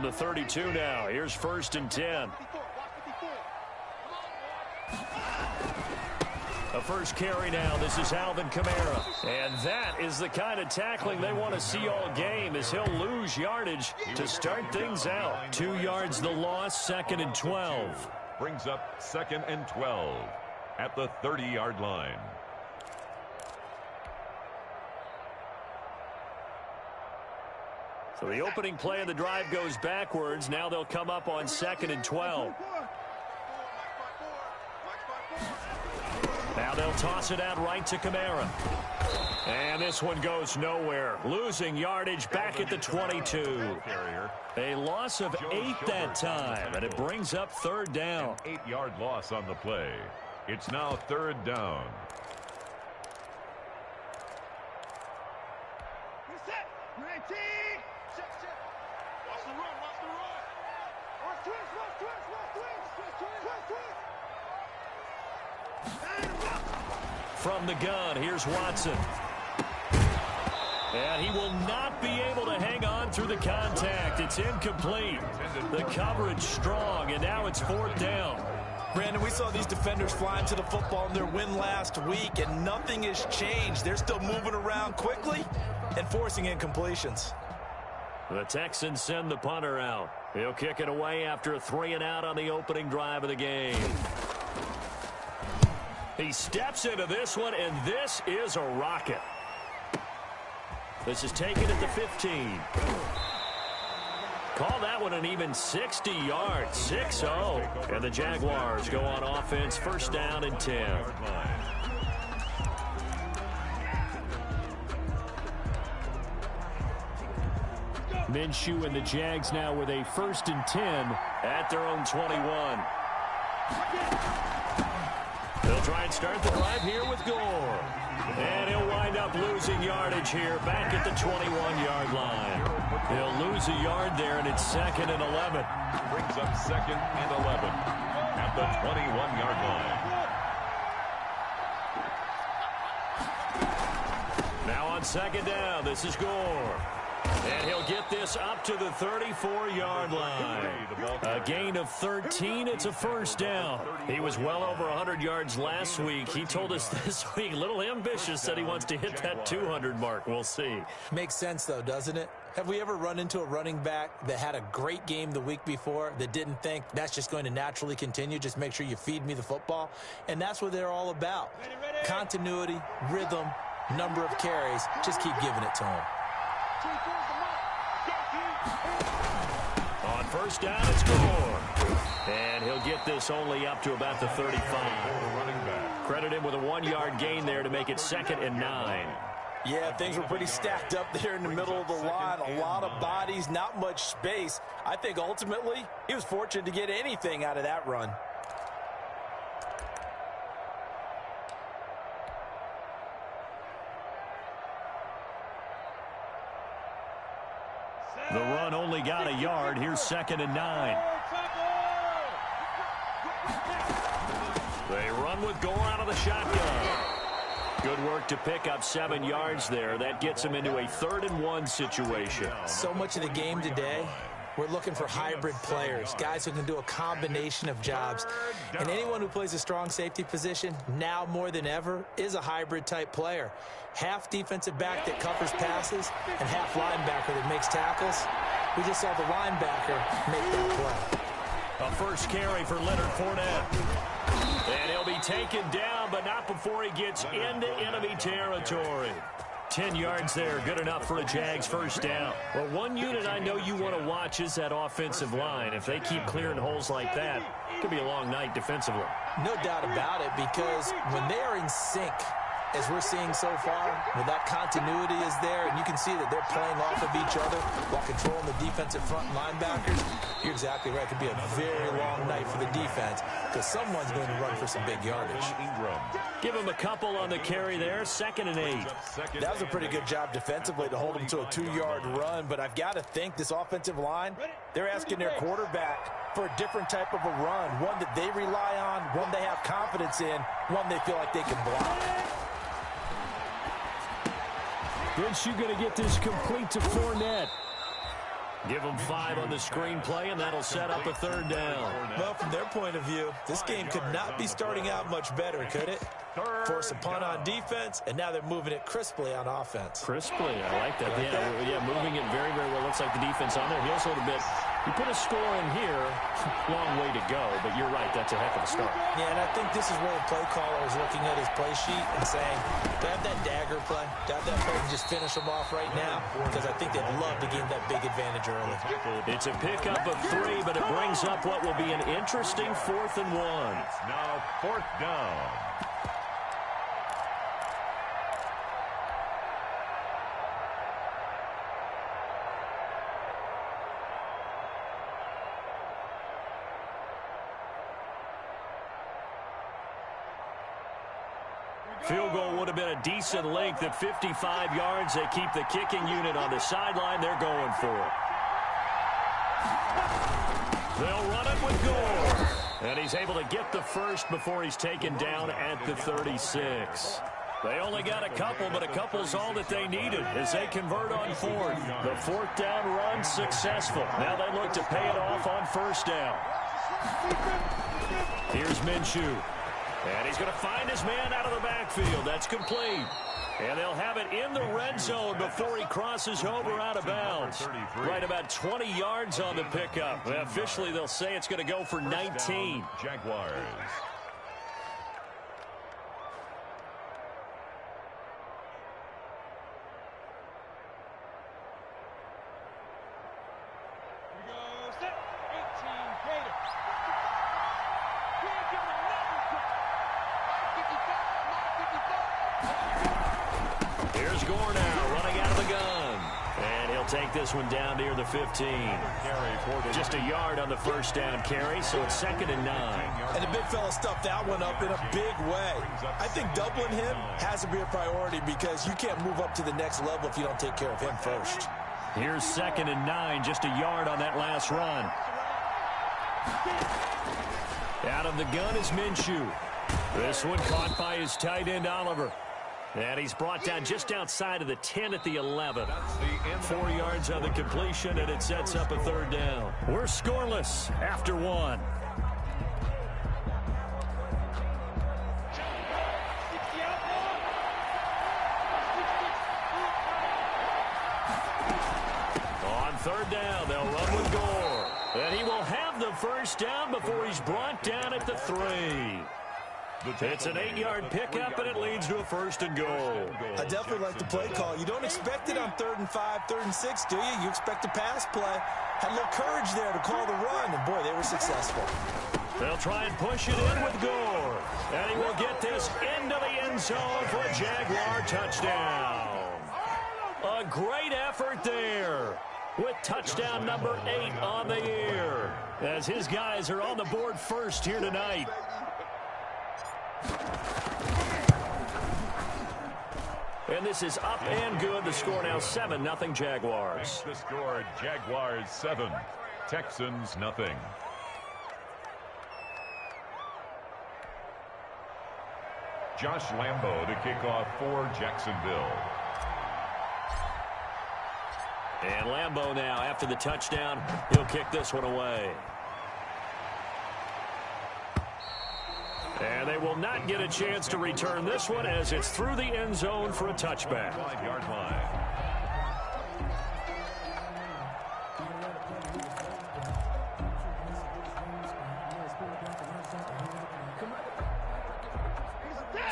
From the 32 now, here's 1st and 10. A first carry now. This is Alvin Kamara. And that is the kind of tackling they want to see all game, as he'll lose yardage to start things out. 2 yards the loss, 2nd and 12. Brings up 2nd and 12 at the 30-yard line. So the opening play of the drive goes backwards. Now they'll come up on 2nd and 12. Now they'll toss it out right to Kamara. And this one goes nowhere. Losing yardage back at the 22. A loss of 8 that time, and it brings up 3rd down. An 8-yard loss on the play. It's now 3rd down. From the gun, here's Watson. And he will not be able to hang on through the contact. It's incomplete. The coverage strong, and now it's 4th down. Brandon, we saw these defenders flying to the football in their win last week, and nothing has changed. They're still moving around quickly and forcing incompletions. The Texans send the punter out. He'll kick it away after a 3-and-out on the opening drive of the game. He steps into this one, and this is a rocket. This is taken at the 15. Call that one an even 60 yards, 6-0. And the Jaguars go on offense, 1st down and 10. Minshew and the Jags now with a 1st and 10 at their own 21. They'll try and start the drive here with Gore. And he'll wind up losing yardage here back at the 21-yard line. He'll lose a yard there, and it's 2nd and 11. Brings up 2nd and 11 at the 21-yard line. Now on 2nd down, this is Gore. And he'll get this up to the 34-yard line. A gain of 13. It's a 1st down. He was well over 100 yards last week. He told us this week, a little ambitious, said he wants to hit that 200 mark. We'll see. Makes sense, though, doesn't it? Have we ever run into a running back that had a great game the week before that didn't think that's just going to naturally continue? Just make sure you feed me the football. And that's what they're all about. Continuity, rhythm, number of carries. Just keep giving it to him. On 1st down, it's Gore. And he'll get this only up to about the 35. Credit him with a 1-yard gain there to make it 2nd and 9. Yeah, things were pretty stacked up there in the middle of the line. A lot of bodies, not much space. I think ultimately he was fortunate to get anything out of that run. The run only got a yard. Here's 2nd and 9. They run with Gore out of the shotgun. Good work to pick up 7 yards there. That gets him into a 3rd and 1 situation. So much of the game today, we're looking for hybrid players, guys who can do a combination of jobs. And anyone who plays a strong safety position, now more than ever, is a hybrid type player. Half defensive back that covers passes and half linebacker that makes tackles. We just saw the linebacker make that play. A first carry for Leonard Fournette. And he'll be taken down, but not before he gets into enemy territory. 10 yards there, good enough for a Jags first down. Well, one unit I know you want to watch is that offensive line. If they keep clearing holes like that, it could be a long night defensively. No doubt about it, because when they are in sync, as we're seeing so far, when that continuity is there, and you can see that they're playing off of each other while controlling the defensive front linebackers, you're exactly right. It could be a very long night for the defense because someone's going to run for some big yardage. Give him a couple on the carry there, 2nd and 8. That was a pretty good job defensively to hold him to a 2-yard run, but I've got to think this offensive line, they're asking their quarterback for a different type of a run, one that they rely on, one they have confidence in, one they feel like they can block. Minshew going to get this complete to Fournette. Give them 5 on the screenplay, and that'll set up a third down. Well, from their point of view, this game could not be starting out much better, could it? Force a punt on defense, and now they're moving it crisply on offense. Crisply, I like that. Yeah, moving it very, very well. Looks like the defense on there heals a little bit. You put a score in here, long way to go, but you're right, that's a heck of a start. Yeah, and I think this is where the play caller is looking at his play sheet and saying, do I have that dagger play? Do I have that play to just finish them off right now? Because I think they'd love to gain that big advantage early. It's a pickup of 3, but it brings up what will be an interesting 4th and 1. It's now 4th down. Field goal would have been a decent length at 55 yards. They keep the kicking unit on the sideline. They're going for it. They'll run it with Gore. And he's able to get the first before he's taken down at the 36. They only got a couple, but a couple's all that they needed as they convert on 4th. The 4th down run successful. Now they look to pay it off on 1st down. Here's Minshew. And he's going to find his man out of the backfield. That's complete. And they'll have it in the red zone before he crosses over out of bounds. Right about 20 yards on the pickup. Officially, they'll say it's going to go for 19. Jaguars. Here's Gore now running out of the gun. And he'll take this one down near the 15. Just a yard on the 1st down carry, so it's 2nd and 9. And the big fella stuffed that one up in a big way. I think doubling him has to be a priority because you can't move up to the next level if you don't take care of him first. Here's 2nd and 9, just a yard on that last run. Out of the gun is Minshew. This one caught by his tight end, Oliver. And he's brought down just outside of the 10 at the 11. 4 yards on the completion, and it sets up a 3rd down. We're scoreless after 1. On 3rd down, they'll run with Gore. And he will have the 1st down before he's brought down at the 3. It's an 8-yard pickup, and it leads to a 1st and goal. I definitely like the play call. You don't expect it on 3rd and 5, 3rd and 6, do you? You expect a pass play. Had a little courage there to call the run, and boy, they were successful. They'll try and push it in with Gore. And he will get this into the end zone for a Jaguar touchdown. A great effort there with touchdown number 8 on the year as his guys are on the board first here tonight. And this is up and good. The score now 7-0 Jaguars. The score, Jaguars 7, Texans nothing. Josh Lambo to kick off for Jacksonville. And Lambo now, after the touchdown, he'll kick this one away. And they will not get a chance to return this one as it's through the end zone for a touchback. 5-yard line.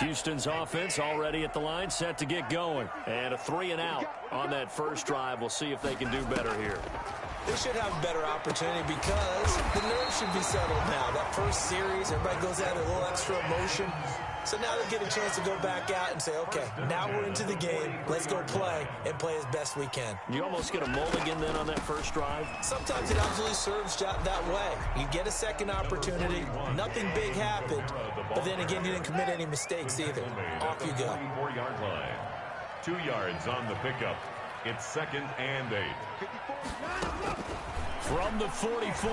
Houston's offense already at the line, set to get going. And a 3-and-out on that first drive. We'll see if they can do better here. They should have a better opportunity because the nerves should be settled now. That first series, everybody goes out a little extra emotion. So now they get a chance to go back out and say, okay, now we're into the game. Let's go play and play as best we can. You almost get a mulligan then on that first drive? Sometimes it absolutely serves that way. You get a second opportunity. Nothing big happened. But then again, you didn't commit any mistakes either. Off you go. 4-yard line. 2 yards on the pickup. It's 2nd and 8. From the 44,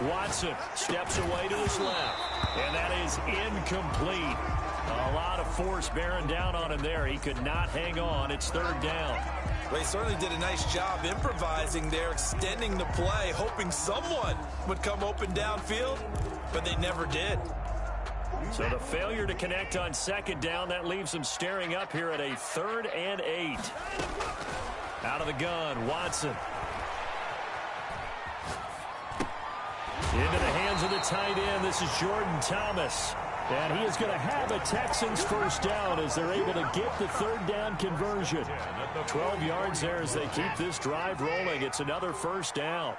Watson steps away to his left. And that is incomplete. A lot of force bearing down on him there. He could not hang on. It's 3rd down. Well, he certainly did a nice job improvising there, extending the play, hoping someone would come open downfield, but they never did. So the failure to connect on second down, that leaves them staring up here at a 3rd and 8. Out of the gun, Watson. Into the hands of the tight end. This is Jordan Thomas. And he is going to have a Texans first down as they're able to get the 3rd down conversion. 12 yards there as they keep this drive rolling. It's another first down.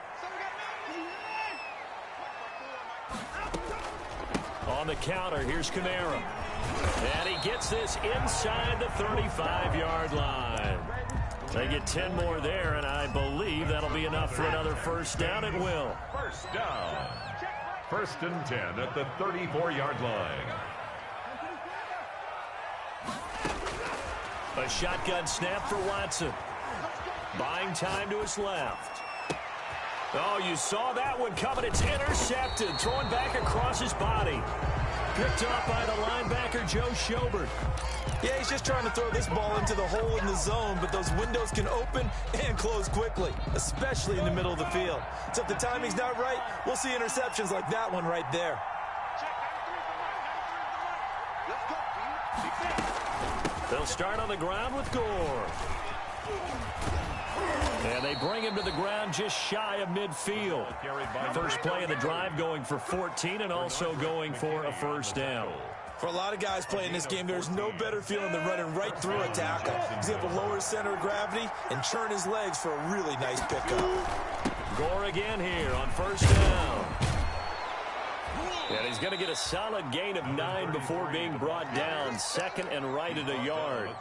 On the counter, here's Kamara. And he gets this inside the 35-yard line. They get 10 more there, and I believe that'll be enough for another first down. It will. First down. 1st and 10 at the 34-yard line. A shotgun snap for Watson. Buying time to his left. Oh, you saw that one coming. It's intercepted. Throwing back across his body. Picked up by the linebacker, Joe Schobert. Yeah, he's just trying to throw this ball into the hole in the zone, but those windows can open and close quickly, especially in the middle of the field. So if the timing's not right, we'll see interceptions like that one right there. They'll start on the ground with Gore. And they bring him to the ground just shy of midfield. First play of the drive going for 14 and also going for a first down. For a lot of guys playing this game, there's no better feeling than running right through a tackle. He's able to lower his center of gravity and churn his legs for a really nice pickup. Gore again here on first down. And he's going to get a solid gain of 9 before being brought down. 2nd and right at a yard.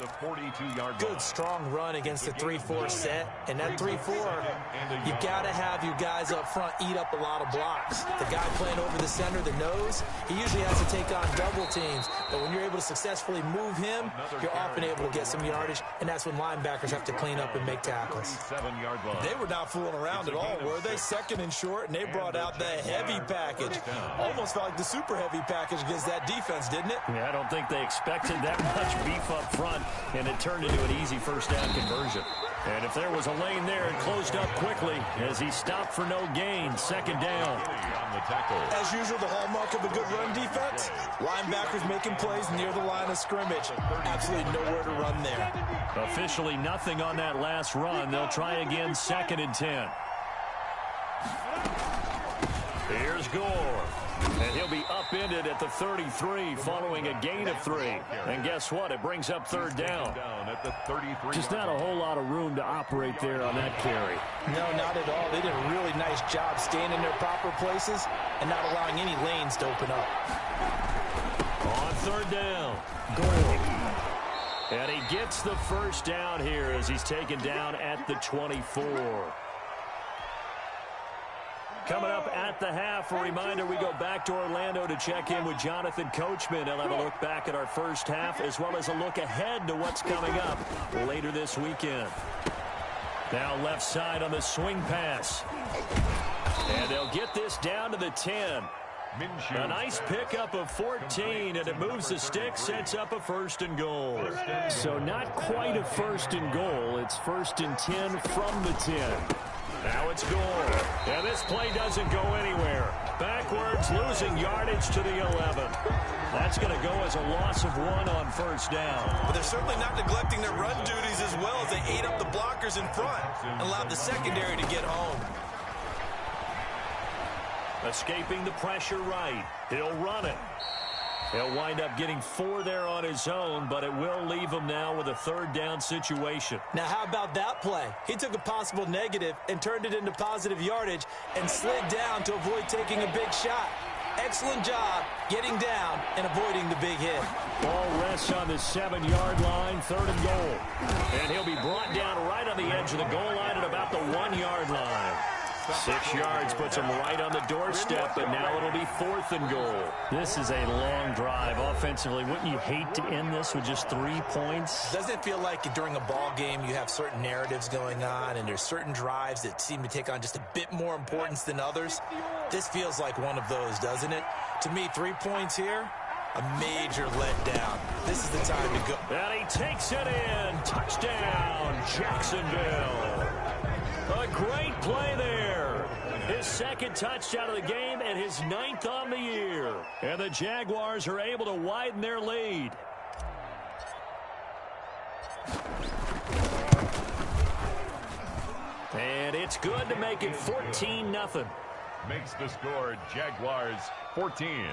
Good, strong run against the 3-4 set. And that 3-4, you got to have your guys up front eat up a lot of blocks. The guy playing over the center, the nose, he usually has to take on double teams. But when you're able to successfully move him, you're often able to get some yardage. And that's when linebackers have to clean up and make tackles. They were not fooling around at all, were they? 2nd and short, and they brought out the heavy package. Almost felt like the super heavy package against that defense, didn't it? Yeah, I don't think they expected that much beef up front, and it turned into an easy first down conversion. And if there was a lane there, it closed up quickly as he stopped for no gain. 2nd down. As usual, the hallmark of a good run defense, linebackers making plays near the line of scrimmage. Absolutely nowhere to run there. Officially nothing on that last run. They'll try again, 2nd and 10. Here's Gore. And he'll be upended at the 33 following a gain of 3. And guess what? It brings up 3rd down. Just not a whole lot of room to operate there on that carry. No, not at all. They did a really nice job staying in their proper places and not allowing any lanes to open up. On 3rd down, Gore. And he gets the first down here as he's taken down at the 24. Coming up at the half, a reminder, we go back to Orlando to check in with Jonathan Coachman. He'll have a look back at our first half as well as a look ahead to what's coming up later this weekend. Now left side on the swing pass. And they'll get this down to the 10. A nice pickup of 14, and it moves the stick, sets up a 1st and goal. So not quite a 1st and goal. It's 1st and 10 from the 10. Now it's Gore. And this play doesn't go anywhere. Backwards, losing yardage to the 11. That's going to go as a loss of 1 on 1st down. But they're certainly not neglecting their run duties as well as they ate up the blockers in front and allowed the secondary to get home. Escaping the pressure right. He'll run it. He'll wind up getting 4 there on his own, but it will leave him now with a 3rd down situation. Now, how about that play? He took a possible negative and turned it into positive yardage and slid down to avoid taking a big shot. Excellent job getting down and avoiding the big hit. Ball rests on the 7-yard line, 3rd and goal. And he'll be brought down right on the edge of the goal line at about the 1-yard line. 6 yards puts him right on the doorstep, but now it'll be 4th and goal. This is a long drive offensively. Wouldn't you hate to end this with just 3 points? Doesn't it feel like during a ball game you have certain narratives going on and there's certain drives that seem to take on just a bit more importance than others? This feels like one of those, doesn't it? To me, 3 points here, a major letdown. This is the time to go. And he takes it in. Touchdown, Jacksonville. A great play there. His second touchdown of the game and his 9th on the year. And the Jaguars are able to widen their lead. And it's good to make it 14-0. Makes the score Jaguars 14,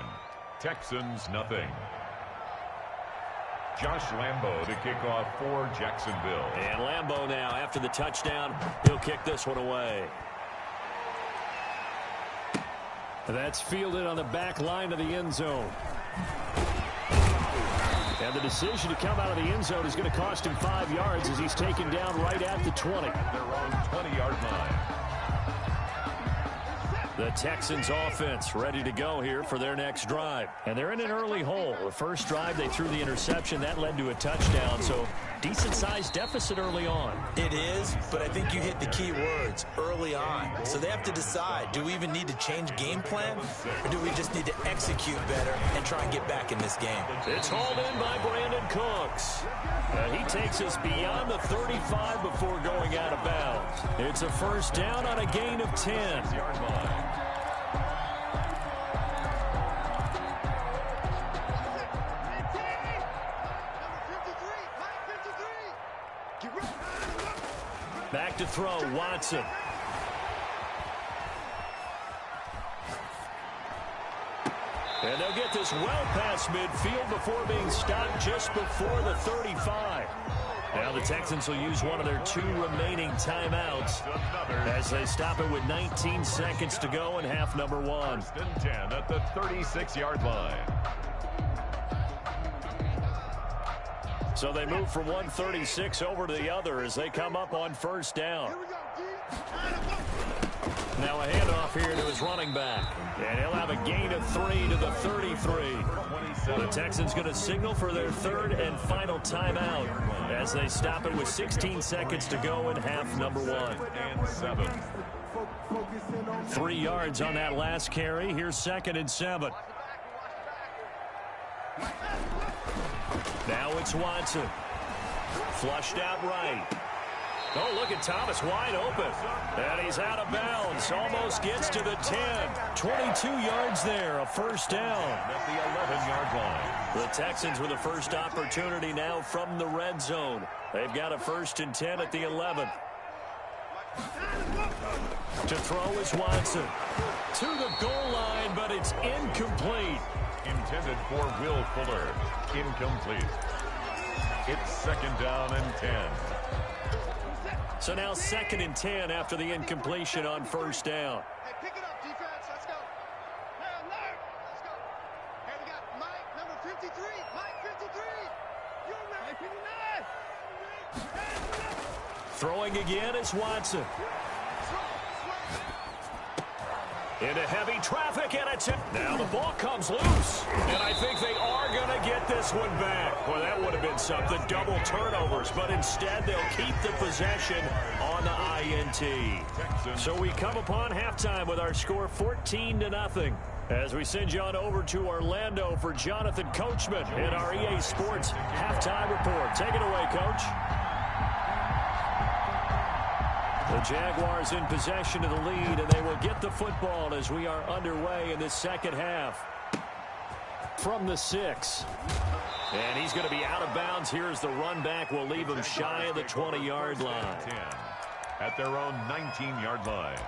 Texans nothing. Josh Lambo to kick off for Jacksonville. And Lambo now, after the touchdown, he'll kick this one away. That's fielded on the back line of the end zone. And the decision to come out of the end zone is going to cost him 5 yards as he's taken down right at the 20. Their own 20-yard line. The Texans offense ready to go here for their next drive. And they're in an early hole. The first drive, they threw the interception. That led to a touchdown. So decent-sized deficit early on. It is, but I think you hit the key words, early on. So they have to decide, do we even need to change game plan? Or do we just need to execute better and try and get back in this game? It's hauled in by Brandon Cooks. He takes us beyond the 35 before going out of bounds. It's a first down on a gain of 10. Back to throw, Watson. And they'll get this well past midfield before being stopped just before the 35. Now the Texans will use one of their 2 remaining timeouts as they stop it with 19 seconds to go in half number 1. First and 10 at the 36-yard line. So they move from 136 over to the other as they come up on first down. Now a handoff here to his running back. And he'll have a gain of 3 to the 33. The Texans going to signal for their 3rd and final timeout as they stop it with 16 seconds to go in half number 1. 3 yards on that last carry. Here's 2nd and 7. Now it's Watson. Flushed out right. Oh, look at Thomas wide open. And he's out of bounds. Almost gets to the 10. 22 yards there. A first down. At the 11-yard line. The Texans with a first opportunity now from the red zone. They've got a 1st and 10 at the 11. To throw is Watson. To the goal line, but it's incomplete. Intended for Will Fuller. Incomplete. It's 2nd down and 10. So now 2nd and 10 after the incompletion on first down. Hey, pick it up, defense. Let's go. Hey, alert. Let's go. Hey, we got Mike, number 53. Mike, 53. You're right. 59. Throwing again is Watson. Into heavy traffic, and it's now the ball comes loose, and I think they are going to get this one back. Well, that would have been something, double turnovers, but instead they'll keep the possession on the INT. So we come upon halftime with our score 14-0. As we send you on over to Orlando for Jonathan Coachman in our EA Sports halftime report. Take it away, Coach. The Jaguars in possession of the lead, and they will get the football as we are underway in this second half. From the 6. And he's going to be out of bounds. Here's the run back. Will leave him shy of the 20-yard line. 10 at their own 19-yard line.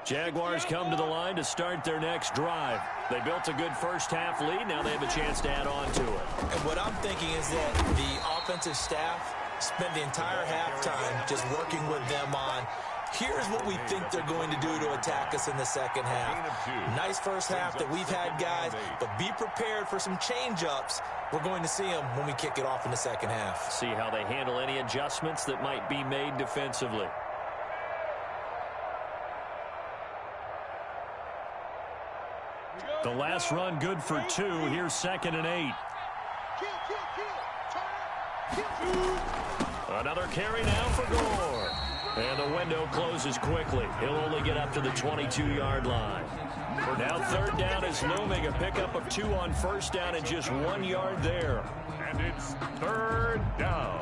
Jaguars come to the line to start their next drive. They built a good first-half lead. Now they have a chance to add on to it. And what I'm thinking is that the offensive staff spent the entire halftime just working with them on, here's what we think they're going to do to attack us in the second half. Nice first half that we've had, guys, but be prepared for some change-ups. We're going to see them when we kick it off in the second half. See how they handle any adjustments that might be made defensively. The last run good for 2. Here's 2nd and 8. Another carry now for Gore. And the window closes quickly. He'll only get up to the 22-yard line. For now, third down is looming. A pickup of 2 on first down and just 1 yard there. And it's third down.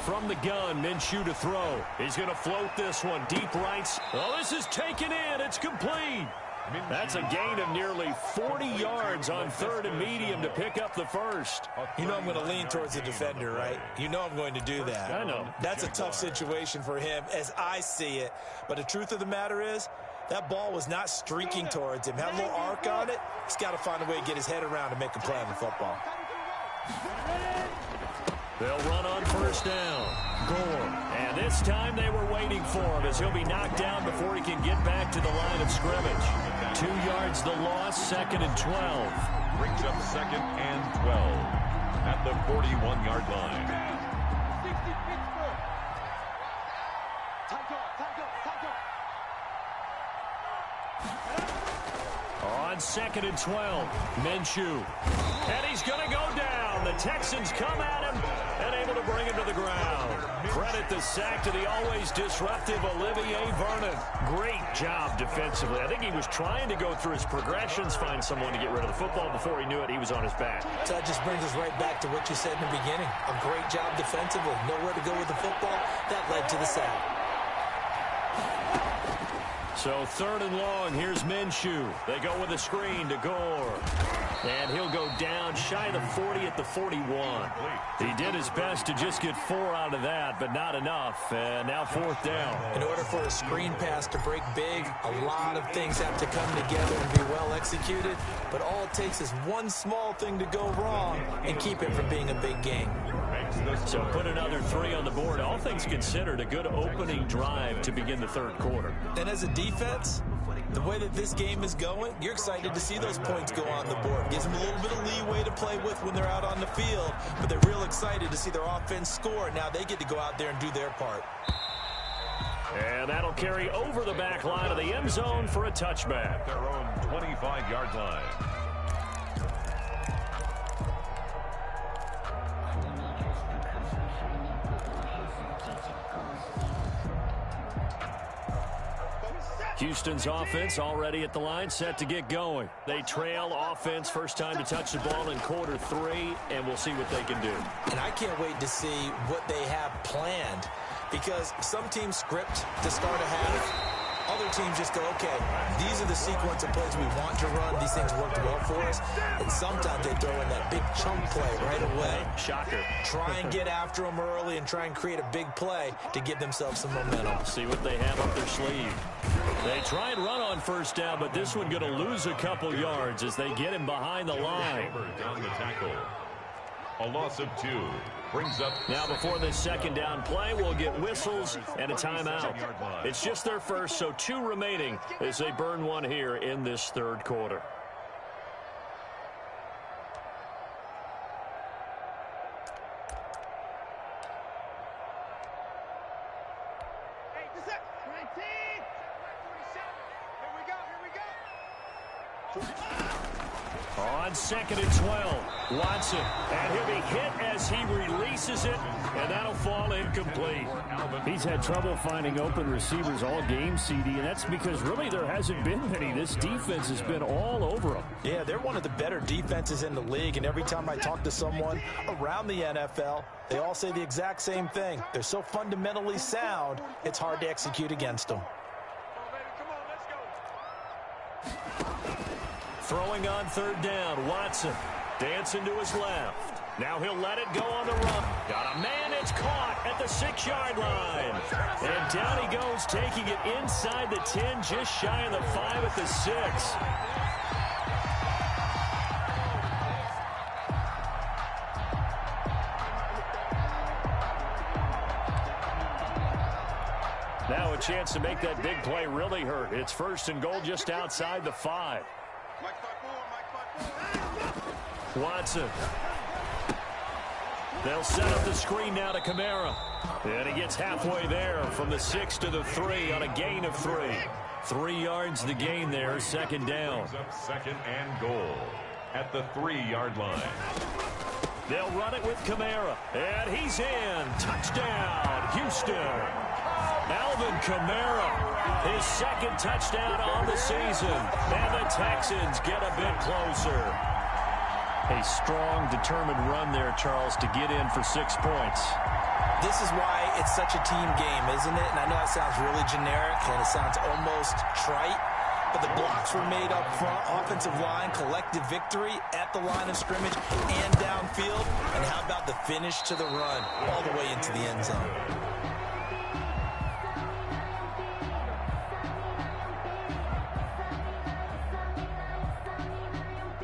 From the gun, Minshew to throw. He's going to float this one deep right. Oh, this is taken in. It's complete. That's a gain of nearly 40 yards on third and medium to pick up the first. You know I'm going to lean towards the defender, right? You know I'm going to do that. I know. That's a tough situation for him as I see it. But the truth of the matter is, that ball was not streaking towards him. Had a little arc on it. He's got to find a way to get his head around and make a play on the football. They'll run on first down. Gore. And this time they were waiting for him as he'll be knocked down before he can get back to the line of scrimmage. 2 yards the loss, 2nd and 12. Brings up 2nd and 12 at the 41-yard line. On 2nd and 12, Minshew. And he's going to go down. The Texans come at him and able to bring him to the ground. Credit the sack to the always disruptive Olivier Vernon. Great job defensively. I think he was trying to go through his progressions, find someone to get rid of the football. Before he knew it, he was on his back. So that just brings us right back to what you said in the beginning. A great job defensively. Nowhere to go with the football. That led to the sack. So 3rd and long, here's Minshew. They go with a screen to Gore. And he'll go down shy of the 40 at the 41. He did his best to just get 4 out of that, but not enough. And now 4th down. In order for a screen pass to break big, a lot of things have to come together and be well executed. But all it takes is one small thing to go wrong and keep it from being a big game. So put another 3 on the board. All things considered, a good opening drive to begin the 3rd quarter. And as a defense, the way that this game is going, you're excited to see those points go on the board. Gives them a little bit of leeway to play with when they're out on the field, but they're real excited to see their offense score. Now they get to go out there and do their part. And that'll carry over the back line of the end zone for a touchback. Their own 25-yard line. Houston's offense already at the line, set to get going. They trail offense, first time to touch the ball in quarter 3, and we'll see what they can do. And I can't wait to see what they have planned, because some teams script to start a half. Other teams just go, okay, these are the sequence of plays we want to run. These things worked well for us. And sometimes they throw in that big chunk play right away. Shocker. Try and get after them early and try and create a big play to give themselves some momentum. See what they have up their sleeve. They try and run on first down, but this one going to lose a couple yards as they get him behind the line. On the tackle. A loss of 2. Brings up now before this 2nd down play, we'll get whistles and a timeout. It's just their first, so 2 remaining as they burn one here in this 3rd quarter. On 2nd and 12, Watson, and he'll be hit as he releases it, and that'll fall incomplete. He's had trouble finding open receivers all game, CD, and that's because really there hasn't been many. This defense has been all over him. Yeah, they're one of the better defenses in the league, and every time I talk to someone around the NFL, they all say the exact same thing. They're so fundamentally sound, it's hard to execute against them. Throwing on 3rd down, Watson dancing to his left. Now he'll let it go on the run. Got a man, it's caught at the 6-yard line. And down he goes, taking it inside the 10, just shy of the 5 at the 6. Now a chance to make that big play really hurt. It's 1st and goal just outside the 5. Watson. They'll set up the screen now to Kamara. And he gets halfway there from the 6 to the 3 on a gain of 3. 3 yards the gain there, second down. Second and goal at the 3-yard line. They'll run it with Kamara. And he's in. Touchdown, Houston. Alvin Kamara, his second touchdown on the season. And the Texans get a bit closer. A strong, determined run there, Charles, to get in for 6 points. This is why it's such a team game, isn't it? And I know that sounds really generic and it sounds almost trite, but the blocks were made up front, offensive line, collective victory at the line of scrimmage and downfield. And how about the finish to the run all the way into the end zone?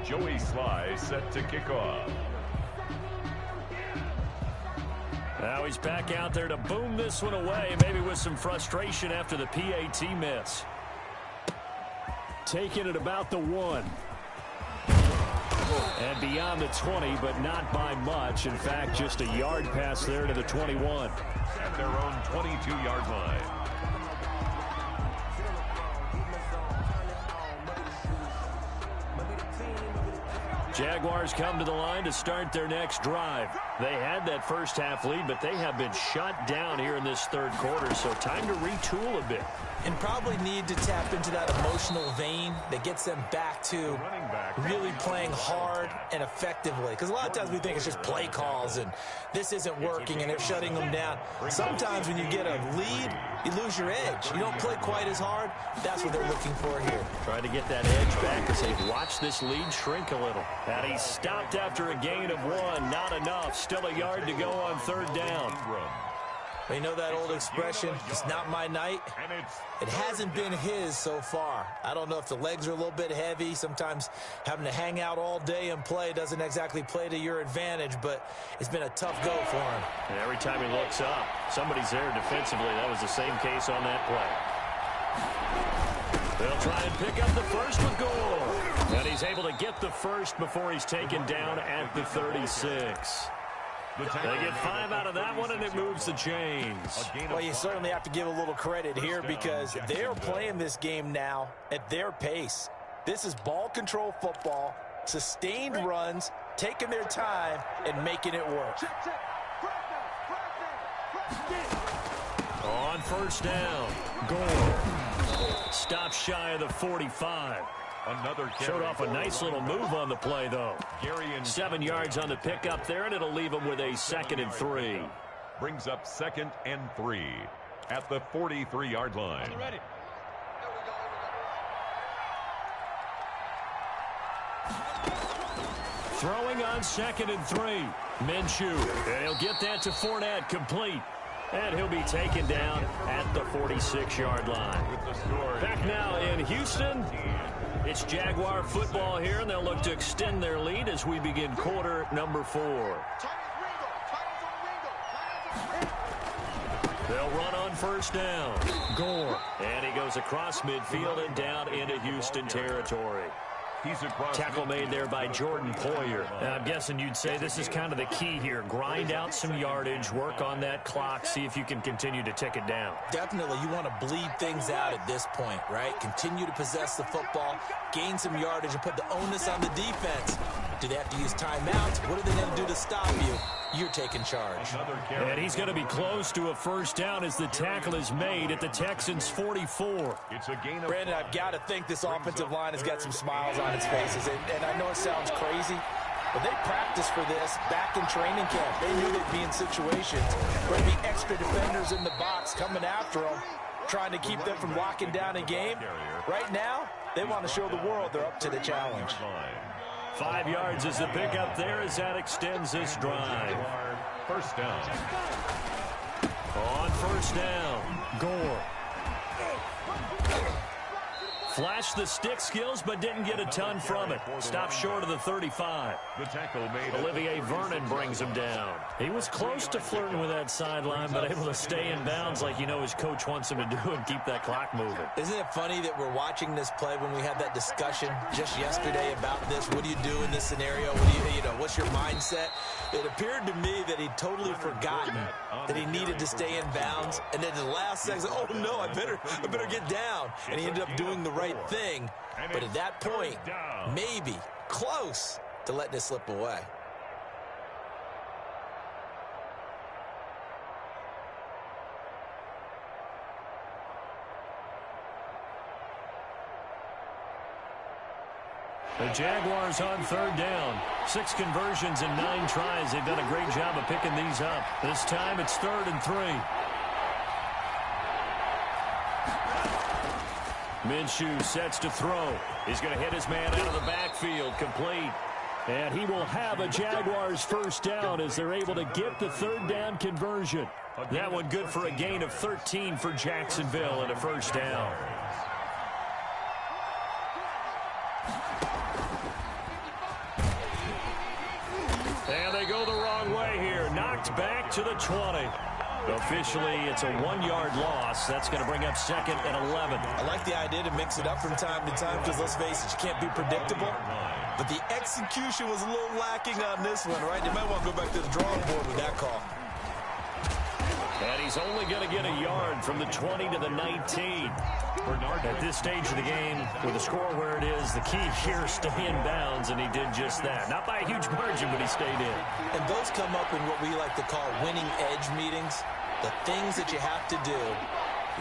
Joey Sly set to kick off. Now he's back out there to boom this one away, maybe with some frustration after the PAT miss. Taking it about the 1. And beyond the 20, but not by much. In fact, just a yard pass there to the 21. At their own 22-yard line. Jaguars come to the line to start their next drive. They had that first half lead, but they have been shut down here in this third quarter, so time to retool a bit. And probably need to tap into that emotional vein that gets them back to really playing hard and effectively. Because a lot of times we think it's just play calls and this isn't working and they're shutting them down. Sometimes when you get a lead, you lose your edge. You don't play quite as hard. That's what they're looking for here. Trying to get that edge back as they've watched this lead shrink a little. And he stopped after a gain of 1. Not enough. Still a yard to go on third down. You know that old expression, it's not my night? It hasn't been his so far. I don't know if the legs are a little bit heavy. Sometimes having to hang out all day and play doesn't exactly play to your advantage, but it's been a tough go for him. And every time he looks up, somebody's there defensively. That was the same case on that play. They'll try and pick up the first with Gore. And he's able to get the first before he's taken down at the 36. They get 5 out of that one, and it moves the chains. Well, you certainly have to give a little credit here because they're playing this game now at their pace. This is ball control football, sustained runs, taking their time, and making it work. On first down, Gore. Stop shy of the 45. Another showed off a nice little move on the play, though. 7 yards on the pickup there, and it'll leave him with a 2nd and 3. Brings up 2nd and 3 at the 43-yard line. Throwing on 2nd and 3. Minshew, and he'll get that to Fournette, complete. And he'll be taken down at the 46-yard line. Back now in Houston. It's Jaguar football here, and they'll look to extend their lead as we begin quarter number 4. They'll run on first down. Gore. And he goes across midfield and down into Houston territory. Tackle made there by Jordan Poyer. I'm guessing you'd say this is kind of the key here. Grind out some yardage, work on that clock, see if you can continue to tick it down. Definitely, you want to bleed things out at this point, right? Continue to possess the football, gain some yardage, and put the onus on the defense. Do they have to use timeouts? What are they going to do to stop you? You're taking charge. And he's going to be close to a first down as the tackle is made at the Texans' 44. Brandon, I've got to think this offensive line has got some smiles on its faces. And I know it sounds crazy, but they practiced for this back in training camp. They knew they'd be in situations where there'd be extra defenders in the box coming after them, trying to keep them from locking down a game. Right now, they want to show the world they're up to the challenge. 5 yards is the pickup there as that extends this drive. First down. On first down, Gore. Flashed the stick skills, but didn't get a ton from it. Stopped short of the 35. The tackle made. Olivier Vernon brings him down. He was close to flirting with that sideline, but able to stay in bounds like you know his coach wants him to do and keep that clock moving. Isn't it funny that we're watching this play when we had that discussion just yesterday about this? What do you do in this scenario? What's your mindset? It appeared to me that he'd totally forgotten that he needed to stay in bounds, and then the last second, oh no, I better get down. And he ended up doing the right thing, but at that point, maybe close to letting it slip away. The Jaguars on 3rd down. 6 conversions in 9 tries. They've done a great job of picking these up. This time it's 3rd and 3. Minshew sets to throw. He's going to hit his man out of the backfield. Complete. And he will have a Jaguars first down as they're able to get the 3rd down conversion. That one good for a gain of 13 for Jacksonville and a first down. And they go the wrong way here. Knocked back to the 20. Officially, it's a 1-yard loss. That's going to bring up 2nd and 11. I like the idea to mix it up from time to time because, let's face it, you can't be predictable. But the execution was a little lacking on this one, right? They might want to go back to the drawing board with that call. And he's only going to get a yard from the 20 to the 19. At this stage of the game, with the score where it is, the key here is stay in bounds, and he did just that. Not by a huge margin, but he stayed in. And those come up in what we like to call winning edge meetings. The things that you have to do,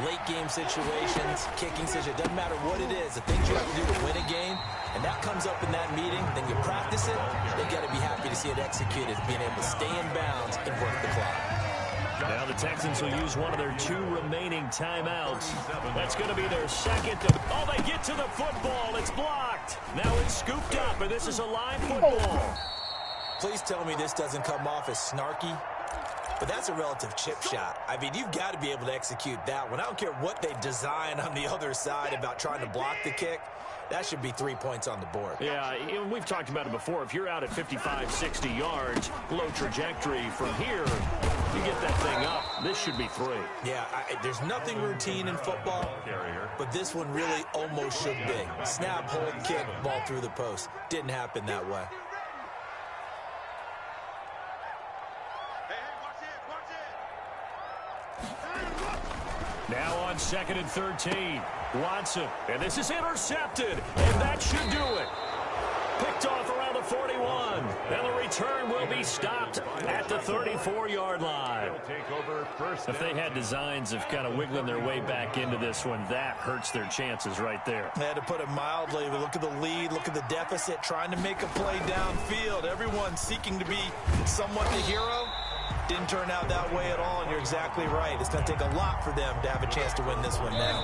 late game situations, kicking situations, doesn't matter what it is, the things you have to do to win a game, and that comes up in that meeting, then you practice it, they got to be happy to see it executed, being able to stay in bounds and work the clock. Now the Texans will use one of their 2 remaining timeouts. That's going to be their second. Oh, they get to the football. It's blocked. Now it's scooped up, and this is a live football. Please tell me this doesn't come off as snarky, but that's a relative chip shot. I mean, you've got to be able to execute that one. I don't care what they design on the other side about trying to block the kick. That should be 3 points on the board. Yeah, we've talked about it before. If you're out at 55, 60 yards, low trajectory from here, you get that thing up. This should be 3. Yeah, there's nothing routine in football, but this one really almost should be. Snap, hold, kick, ball through the post. Didn't happen that way. Now on 2nd and 13. Watson, and this is intercepted, and that should do it. Picked off around the 41, and the return will be stopped at the 34-yard line. If they had designs of kind of wiggling their way back into this one, that hurts their chances right there. They had to put it mildly. Look at the lead, look at the deficit, trying to make a play downfield. Everyone seeking to be somewhat the hero. Didn't turn out that way at all, and you're exactly right. It's going to take a lot for them to have a chance to win this one now.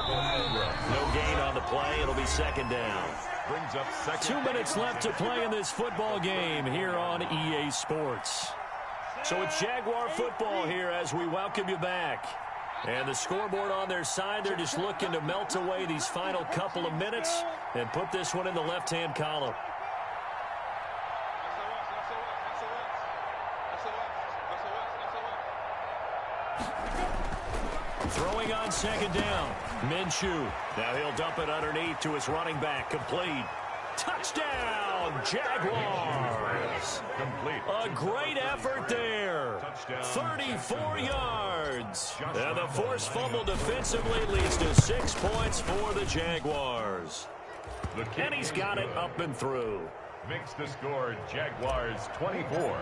No gain on the play. It'll be 2nd down. Brings up 2 minutes left to play in this football game here on EA Sports. So it's Jaguar football here as we welcome you back. And the scoreboard on their side, they're just looking to melt away these final couple of minutes and put this one in the left-hand column. Throwing on 2nd down. Minshew. Now he'll dump it underneath to his running back. Complete. Touchdown, Jaguars. complete. A great effort there. 34 yards. And the forced fumble defensively leads to 6 points for the Jaguars. And he's got it up and through. Makes the score Jaguars 24,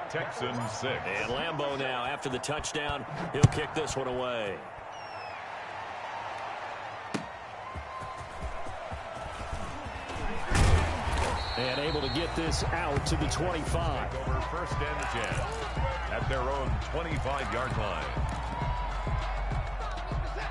Texans 6. And Lambeau now, after the touchdown, he'll kick this one away. And able to get this out to the 25. Over 1st and 10 at their own 25-yard line.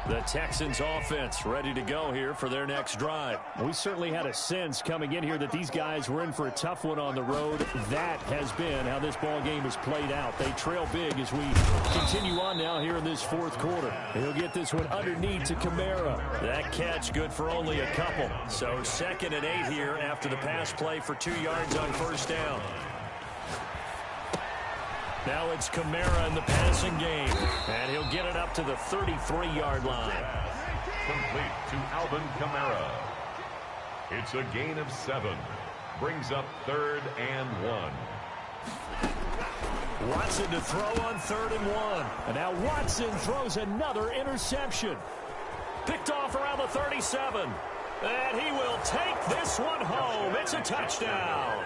The Texans offense ready to go here for their next drive. We certainly had a sense coming in here that these guys were in for a tough one on the road. That has been how this ball game has played out. They trail big as we continue on now here in this fourth quarter. He'll get this one underneath to Kamara. That catch good for only a couple. So 2nd and 8 here after the pass play for 2 yards on first down. Now it's Kamara in the passing game. And he'll get it up to the 33-yard line. Complete to Alvin Kamara. It's a gain of 7. Brings up 3rd and 1. Watson to throw on 3rd and 1. And now Watson throws another interception. Picked off around the 37. And he will take this one home. It's a touchdown.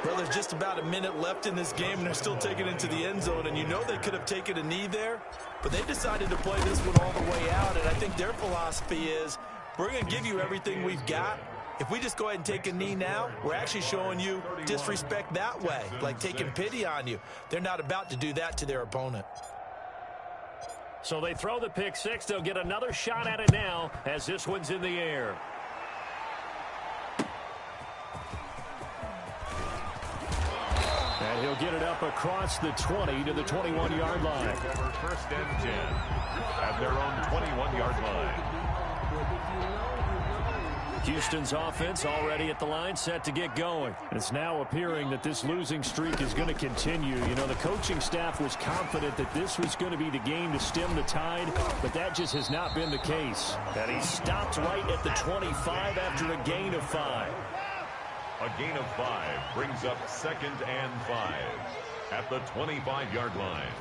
Well, there's just about a minute left in this game, and they're still taking it to the end zone. And you know they could have taken a knee there, but they decided to play this one all the way out. And I think their philosophy is, we're going to give you everything we've got. If we just go ahead and take a knee now, we're actually showing you disrespect that way, like taking pity on you. They're not about to do that to their opponent. So they throw the pick six. They'll get another shot at it now as this one's in the air. And he'll get it up across the 20 to the 21-yard line. Over 1st and 10 at their own 21-yard line. Houston's offense already at the line, set to get going. It's now appearing that this losing streak is going to continue. You know, the coaching staff was confident that this was going to be the game to stem the tide, but that just has not been the case. And he stopped right at the 25 after a gain of 5. A gain of 5 brings up 2nd and 5 at the 25-yard line.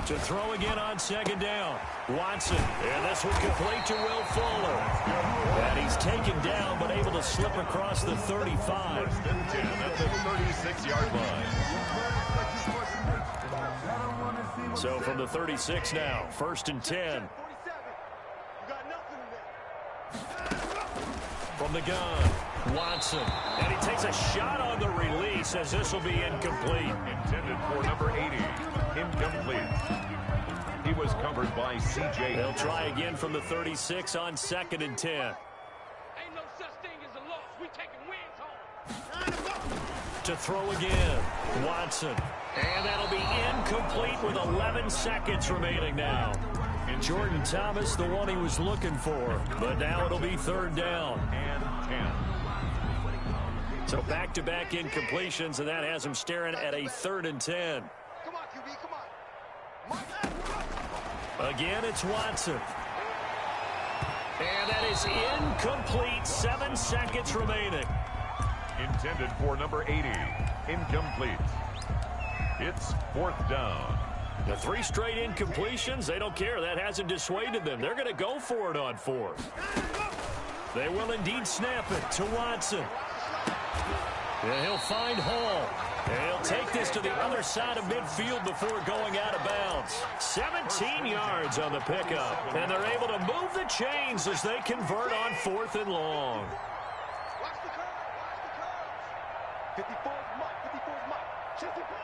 To throw again on 2nd down. Watson, and this one complete to Will Fuller. And he's taken down, but able to slip across the 35. 1st and 10 at the 36-yard line. So from the 36 now, 1st and 10. From the gun, Watson. And he takes a shot on the release as this will be incomplete. Intended for number 80. Incomplete. He was covered by C.J. They'll try again from the 36 on 2nd and 10. Ain't no such thing as a loss. We taking wins home. To throw again, Watson. And that'll be incomplete with 11 seconds remaining now. And Jordan Thomas, the one he was looking for. But now it'll be 3rd down. And 10. So back-to-back incompletions, and that has him staring at a 3rd and 10. Come on, QB, come on. Again, it's Watson. And that is incomplete. 7 seconds remaining. Intended for number 80. Incomplete. It's 4th down. The 3 straight incompletions, they don't care. That hasn't dissuaded them. They're going to go for it on 4th. They will indeed snap it to Watson. And he'll find Hall. And he'll take this to the other side of midfield before going out of bounds. 17 yards on the pickup. And they're able to move the chains as they convert on 4th and long. Watch the curve. Watch the curve. 54's Mike. 54's Mike. 54.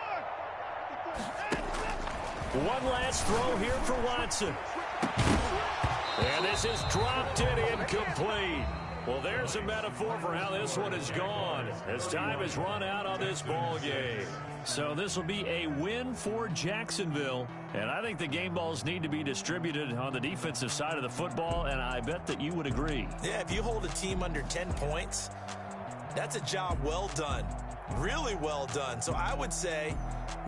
One last throw here for Watson. And this is dropped in incomplete. Well, there's a metaphor for how this one is gone as time has run out on this ball game. So this will be a win for Jacksonville. And I think the game balls need to be distributed on the defensive side of the football, and I bet that you would agree. Yeah, if you hold a team under 10 points, that's a job well done. Really well done. So I would say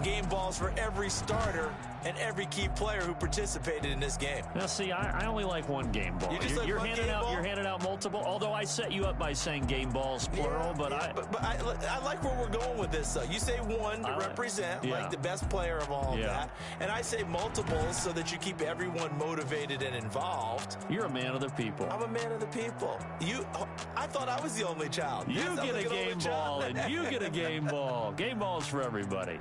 game balls for every starter and every key player who participated in this game. Now, see, I only like one game ball. You're handing out multiple, although I set you up by saying game balls, plural, but I like where we're going with this, though. You say one to represent, like the best player of all of that, and I say multiples so that you keep everyone motivated and involved. You're a man of the people. I'm a man of the people. I thought I was the only child. You get a game ball, and you get a game ball. Game balls for everybody.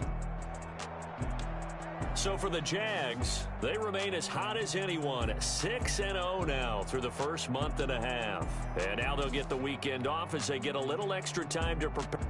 So for the Jags, they remain as hot as anyone, 6-0 now through the first month and a half. And now they'll get the weekend off as they get a little extra time to prepare.